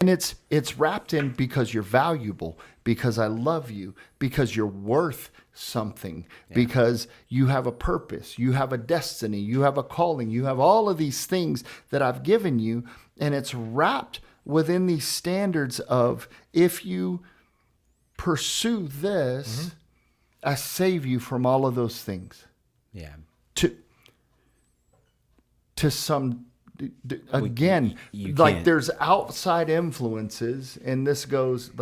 And it's wrapped in because you're valuable, because I love you, because you're worth something, because you have a purpose, you have a destiny, you have a calling, you have all of these things that I've given you, and it's wrapped within these standards of, if you pursue this, I save you from all of those things. Yeah. To some, again, you like can't. there's outside influences, and this goes to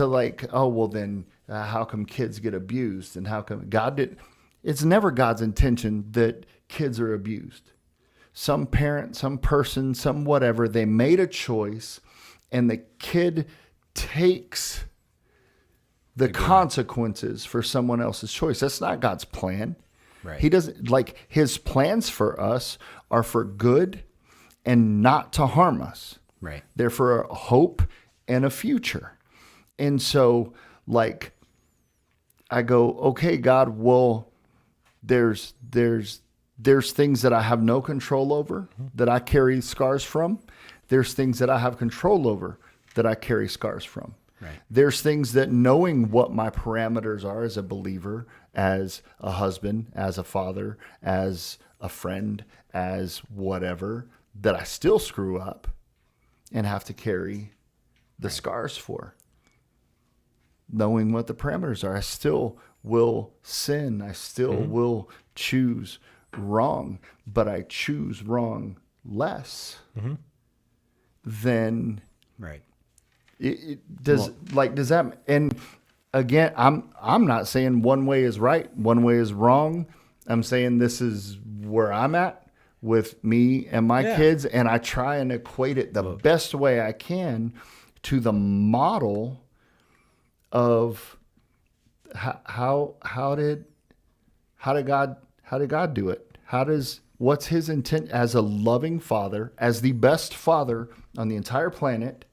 like, oh, well then how come kids get abused, and how come it's never God's intention that kids are abused. Some parent, some person, some whatever, they made a choice, and the kid takes the consequences for someone else's choice. That's not God's plan. Right. He doesn't, like, his plans for us are for good and not to harm us. Right. They're for a hope and a future. And so, like, I go, okay, God, well, there's things that I have no control over that I carry scars from. There's things that I have control over that I carry scars from. Right. There's things that, knowing what my parameters are as a believer, as a husband, as a father, as a friend, as whatever, that I still screw up and have to carry the scars for. Knowing what the parameters are, I still will sin. I still will choose wrong, but I choose wrong less than Right. it does. Does that? And again, I'm not saying one way is right, one way is wrong. I'm saying this is where I'm at with me and my kids, and I try and equate it the best way I can to the model of how did God do it? What's his intent as a loving father, as the best father on the entire planet,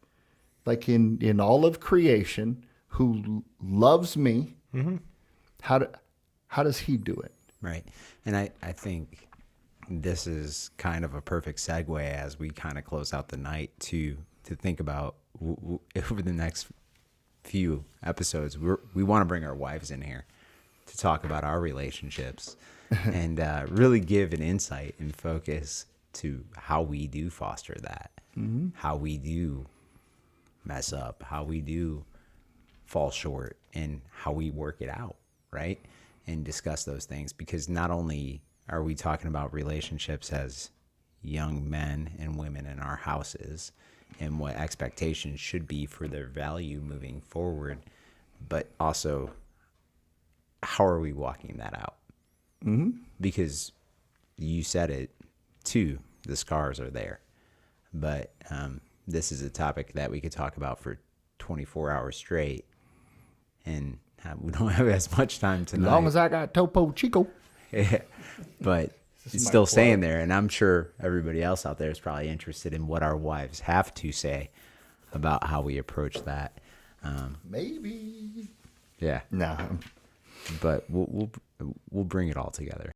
like in all of creation, who loves me? How does he do it? Right. And I think this is kind of a perfect segue as we kind of close out the night to think about over the next few episodes. We want to bring our wives in here to talk about our relationships and really give an insight and focus to how we do foster that, how we do mess up, how we do fall short, and how we work it out, right? And discuss those things, because not only are we talking about relationships as young men and women in our houses and what expectations should be for their value moving forward, but also how are we walking that out? Because you said it too, the scars are there, but this is a topic that we could talk about for 24 hours straight, and we don't have as much time tonight. As long as I got Topo Chico. Yeah, but it's still staying there, and I'm sure everybody else out there is probably interested in what our wives have to say about how we approach that. Maybe. Yeah. No. But we'll bring it all together.